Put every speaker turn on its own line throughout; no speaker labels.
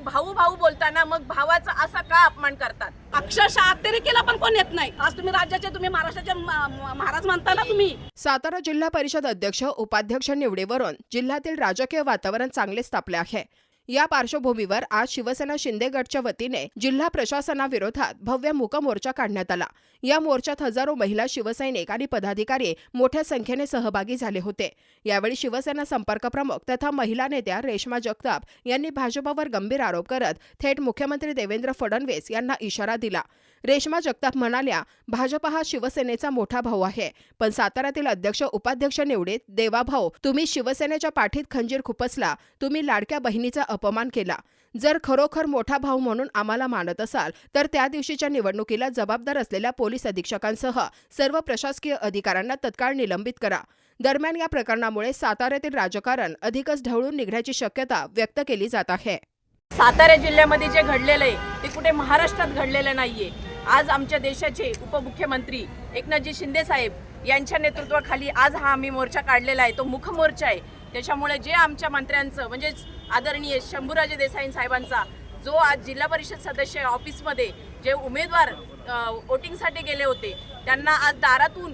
भाऊ भाऊ बोलताना मग भावाचा असा का अपमान करतात?
अक्षरशः अतिरेकीला पण कोण येत नाही. आज तुम्ही राज्याचे, तुम्ही महाराष्ट्राचे महाराज म्हणता ना तुम्ही.
सातारा जिल्हा परिषद अध्यक्ष उपाध्यक्ष निवडीवरून जिल्ह्यातील राजकीय वातावरण चांगलेच तापले आहे. या पार्श्वभूमीवर आज शिवसेना शिंदे गटच्या वतीने जिल्हा प्रशासनाविरोधात भव्य मूक मोर्चा काढण्यात आला. या मोर्चात हजारो महिला शिवसैनिक आणि पदाधिकारी मोठ्या संख्येने सहभागी झाले होते. यावेळी शिवसेना संपर्क प्रमुख तथा महिला नेत्या रेश्मा जगताप यांनी भाजपावर गंभीर आरोप करत थेट मुख्यमंत्री देवेंद्र फडणवीस यांना इशारा दिला. रेश्मा जगताप म्हणाल्या, भाजप हा शिवसेनेचा मोठा भाऊ आहे, पण साताऱ्यातील अध्यक्ष उपाध्यक्ष निवडीत देवाभाऊ तुम्ही शिवसेनेच्या पाठीत खंजीर खुपसला. तुम्ही लाडक्या बहिणीचा अपमान केला. जर खरोखर मोठा भाऊ म्हणून आम्हाला मानत असाल तर त्या दिवशीच्या निवडणुकीला जबाबदार असलेल्या पोलीस अधीक्षकांसह सर्व प्रशासकीय अधिकाऱ्यांना तत्काळ निलंबित करा. दरम्यान या प्रकरणामुळे साताऱ्यातील राजकारण अधिकच ढवळून निघण्याची शक्यता व्यक्त केली जात आहे.
सातारा जिल्ह्यामध्ये जे घडलेलं आहे ते कुठे महाराष्ट्रात घडलेलं नाहीये. आज आमच्या देशाचे उपमुख्यमंत्री एकनाथजी शिंदे साहेब यांच्या नेतृत्वाखाली आज हा आम्ही मोर्चा काढलेला आहे. तो मुख मोर्चा आहे. त्याच्यामुळे जे आमच्या मंत्र्यांचं म्हणजेच आदरणीय शंभूराजे देसाई साहेबांचा जो आज जिल्हा परिषद सदस्य ऑफिसमध्ये जे उमेदवार वोटिंगसाठी गेले होते त्यांना आज दारातून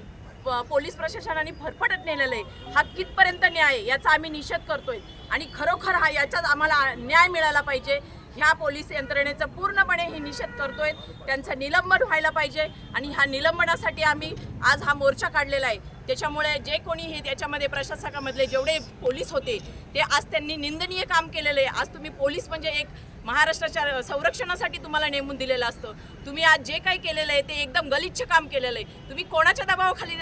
पोलीस प्रशासनाने फरफटत नेलेलं आहे. हा कितपर्यंत न्याय याचा आम्ही निषेध करतोय आणि खरोखर हा याचाच आम्हाला न्याय मिळाला पाहिजे. ह्या पोलीस यंत्रणेचा पूर्णपणे हे निषेध करतोय. त्यांचं निलंबन व्हायला पाहिजे आणि ह्या निलंबनासाठी आम्ही आज हा मोर्चा काढलेला आहे. त्याच्यामुळे जे कोणी हे त्याच्यामध्ये प्रशासकामधले जेवढे पोलीस होते ते आज त्यांनी निंदनीय काम केलेलं आहे. आज तुम्ही पोलीस म्हणजे एक महाराष्ट्राच्या संरक्षणासाठी तुम्हाला नेमून दिलेलं असतं. तुम्ही आज जे काही केलेलं आहे ते एकदम गलिच्छ काम केलेलं आहे. तुम्ही कोणाच्या दबावाखाली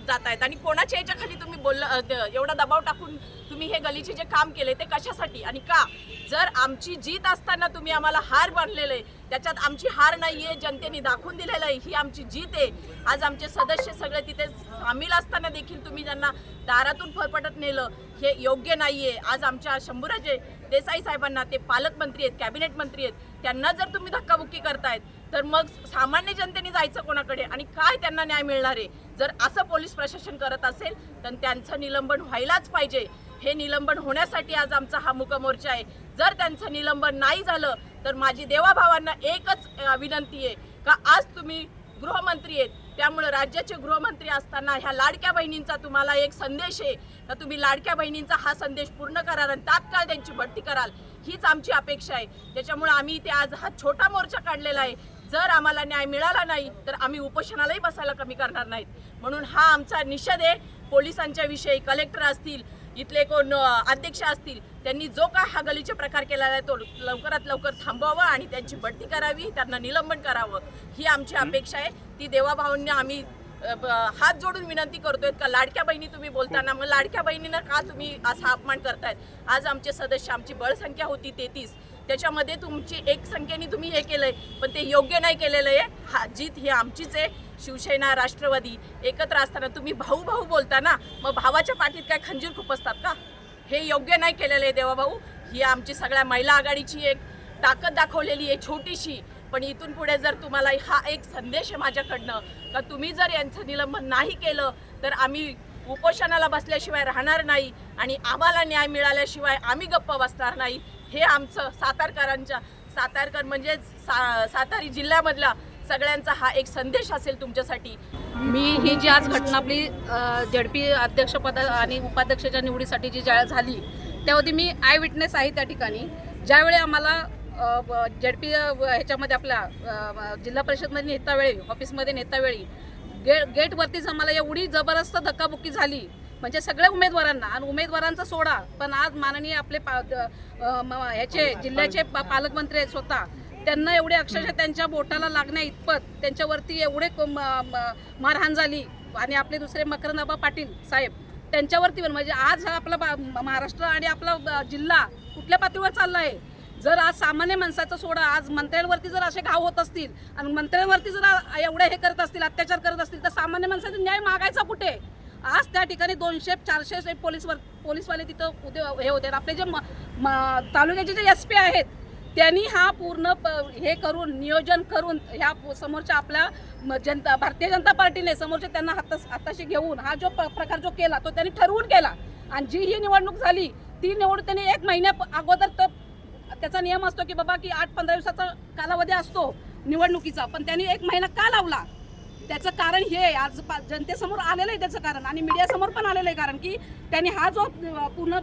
जातायत आणि कोणाच्या याच्याखाली तुम्ही एवढा दबाव टाकून तुम्ही हे गलिच्छ जे काम केले ते कशासाठी आणि का? जर आमची जीत असताना तुम्ही आम्हाला हार बांधलेलं आहे, त्याच्यात आमची हार नाहीये, जनतेने दाखवून दिलेलं आहे ही आमची जीत आहे. आज आमचे सदस्य सगळे तिथे सामील असताना देखील तुम्ही त्यांना दारातून फरफटत नेलं हे योग्य नाहीये. आज आमच्या शंभूराजे देसाई साहेबांना, ते पालकमंत्री आहेत, कॅबिनेट मंत्री आहेत, त्यांना जर तुम्ही धक्काबुक्की करतायत तर मग सामान्य जनतेने जायचं कोणाकडे आणि काय त्यांना न्याय मिळणार आहे? जर असं पोलीस प्रशासन करत असेल तर त्यांचं निलंबन व्हायलाच पाहिजे. हे निलंबन होण्यासाठी आज आमचा हा मूक मोर्चा आहे. जर त्यांचं निलंबन नाही झालं तर माझी देवाभावांना एकच विनंती आहे का आज तुम्ही गृहमंत्री आहेत, त्यामुळे राज्याचे गृहमंत्री असताना ह्या लाडक्या बहिणींचा तुम्हाला एक संदेश आहे का तुम्ही लाडक्या बहिणींचा हा संदेश पूर्ण कराल आणि तात्काळ त्यांची भरती कराल, हीच आमची अपेक्षा आहे. त्याच्यामुळे आम्ही इथे आज हा छोटा मोर्चा काढलेला आहे. जर आम्हाला न्याय मिळाला नाही तर आम्ही उपोषणालाही बसायला कमी करणार नाहीत. म्हणून हा आमचा निषेध आहे. पोलिसांच्या विषयी कलेक्टर असतील, इथले कोण अध्यक्ष असतील, त्यांनी जो काय हा गलिच्छ प्रकार केलेला आहे तो लवकरात लवकर थांबवावा आणि त्यांची बढती करावी, त्यांना निलंबन करावं, ही आमची अपेक्षा आहे. ती देवाभाऊंना आम्ही हात जोडून विनंती करतोय का लाडक्या बहिणी तुम्ही बोलताना मग लाडक्या बहिणींना का तुम्ही असा अपमान करतायत? आज आमचे सदस्य, आमची बळसंख्या होती 33, त्याच्यामध्ये तुमची एक संख्येने तुम्ही हे केलंय पण ते योग्य नाही केलेलं आहे. हा जीत ही आमचीच आहे. शिवसेना राष्ट्रवादी एकत्र असताना तुम्ही भाऊ भाऊ बोलता ना, मग भावाच्या पाठीत काय खंजीर खुपसतात का? हे योग्य नाही केलेलं आहे देवाभाऊ. ही आमची सगळ्या महिला आघाडीची एक ताकद दाखवलेली आहे छोटीशी. पण इथून पुढे जर तुम्हाला हा एक संदेश आहे माझ्याकडनं का तुम्ही जर यांचं निलंबन नाही केलं तर आम्ही उपोषणाला बसल्याशिवाय राहणार नाही आणि आम्हाला न्याय मिळाल्याशिवाय आम्ही गप्प बसणार नाही. हे आमचं सातारकर म्हणजे सातारी जिल्ह्यामधला सगळ्यांचा हा एक संदेश असेल तुमच्यासाठी.
मी ही जी आज घटना आपली झेडपी अध्यक्षपद आणि उपाध्यक्षाच्या निवडीसाठी जी झाली त्यामध्ये मी आय विटनेस आहे. त्या ठिकाणी ज्यावेळी आम्हाला झेडपी ह्याच्यामध्ये आपल्या जिल्हा परिषदमध्ये नेतावेळी, ऑफिसमध्ये नेतावेळी गेटवरतीच आम्हाला एवढी जबरदस्त धक्काबुक्की झाली म्हणजे सगळ्या उमेदवारांना, आणि उमेदवारांचा सोडा पण आज माननीय आपले ह्याचे जिल्ह्याचे पालकमंत्री आहेत स्वतः, त्यांना एवढे अक्षरशः त्यांच्या बोटाला लागण्या इतपत त्यांच्यावरती एवढे मारहाण झाली. आणि आपले दुसरे मकरंद पाटील साहेब त्यांच्यावरती पण म्हणजे आज हा आपला महाराष्ट्र आणि आपला जिल्हा कुठल्या पातळीवर चालला आहे. जर आज सामान्य माणसाचा सोडा आज मंत्र्यांवरती जर असे घाव होत असतील आणि मंत्र्यांवरती जर एवढे हे करत असतील, अत्याचार करत असतील तर सामान्य माणसाचा न्याय मागायचा कुठे? आज त्या ठिकाणी 200-400 पोलीसवाले तिथं हे होते. आपले जे तालुक्याचे जे SP आहेत त्यांनी हा पूर्ण हे करून नियोजन करून ह्या समोरच्या आपल्या भारतीय जनता पार्टीने समोरच्या त्यांना हाताशी घेऊन हा जो प्रकार जो केला तो त्यांनी ठरवून केला. आणि जी ही निवडणूक झाली ती निवडणूक त्यांनी 1 महिन्या अगोदर त्याचा नियम असतो की बाबा की 8-15 दिवसाचा कालावधी असतो निवडणुकीचा, पण त्यांनी 1 महिना का लावला? त्याचं कारण हे आहे, आज जनतेसमोर आलेलं आहे त्याचं कारण, आणि मीडियासमोर पण आलेलं आहे कारण की त्यांनी हा जो पूर्ण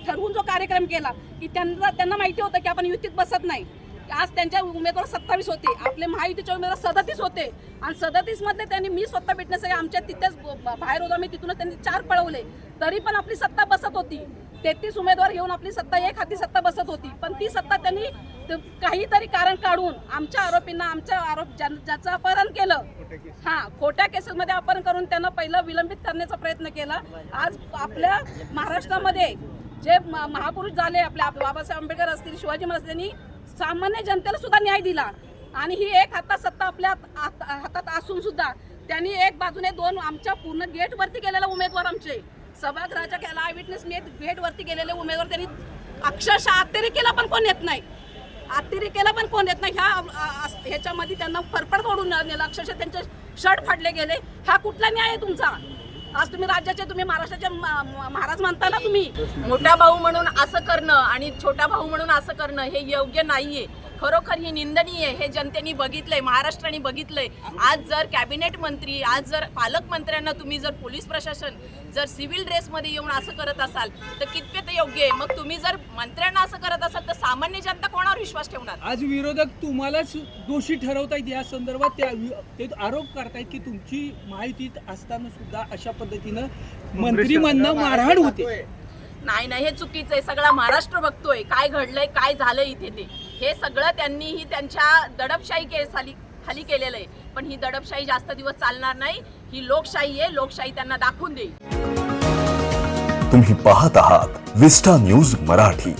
ठरवून जो कार्यक्रम केला की त्यांना माहिती होतं की आपण युतीत बसत नाही. आज त्यांच्या उमेदवार 27 होते, आपले महायुतीचे उमेदवार 37 होते, आणि 37 मधले त्यांनी मी स्वतः भेटण्यासाठी आमच्या तिथेच बाहेर होतो मी, तिथूनच त्यांनी 4 पळवले, तरी पण आपली सत्ता बसत होती. 33 उमेदवार घेऊन आपली सत्ता एक हाती सत्ता बसत होती, पण ती सत्ता त्यांनी काहीतरी कारण काढून आमच्या आरोपींना ज्याचं अपहरण केलं, खोट्या केसेसमध्ये अपहरण करून त्यांना पहिलं विलंबित करण्याचा प्रयत्न केला. आज आपल्या महाराष्ट्रामध्ये जे महापुरुष झाले, आपले बाबासाहेब आंबेडकर असतील, शिवाजी महाराज, त्यांनी सामान्य जनतेला सुद्धा न्याय दिला, आणि ही एक हातात सत्ता आपल्या हातात असून सुद्धा त्यांनी एक बाजूने 2 आमच्या पूर्ण गेटवरती गेलेले उमेदवार, आमचे सभागृहाच्या केला आय विटनेस मी गेटवरती गेलेले उमेदवार त्यांनी अक्षरशः अतिरेकेला पण कोण येत नाही, ह्याच्यामध्ये त्यांना फरफड तोडून नेलं, अक्षरशः त्यांचे शर्ट फाडले गेले. हा कुठला न्याय आहे तुमचा? आज तुम्ही राज्याचे, तुम्ही महाराष्ट्राचे महाराज म्हणता ना तुम्ही.
मोठा भाऊ म्हणून असं करणं आणि छोटा भाऊ म्हणून असं करणं हे योग्य नाहीये. खरोखर ही निंदनीय आहे. हे जनतेने बघितलंय, महाराष्ट्राने बघितलंय. आज जर कॅबिनेट मंत्री, आज जर पालकमंत्र्यांना तुम्ही जर पोलीस प्रशासन जर सिव्हिल ड्रेसमध्ये येऊन असं करत असाल तर कितपत योग्य आहे? मग तुम्ही जर मंत्र्यांना असं करत असाल तर सामान्य जनता कोणावर विश्वास ठेवणार?
आज विरोधक तुम्हालाच दोषी ठरवतायत, या संदर्भात ते आरोप करतायत की तुमची माहितीत असताना सुद्धा अशा पद्धतीनं मंत्रिमांना मारहाण होते.
नाही, हे चुकीचं आहे. सगळा महाराष्ट्र बघतोय काय घडलंय, काय झालंय इथे ते. हे सगळं त्यांनीही त्यांच्या दडपशाही खाली केलेलं आहे. पण ही दडपशाही जास्त दिवस चालणार नाही. ही लोकशाही आहे, लोकशाही त्यांना दाखवून देईल.
तुम्ही पाहत आहात विस्टा न्यूज मराठी.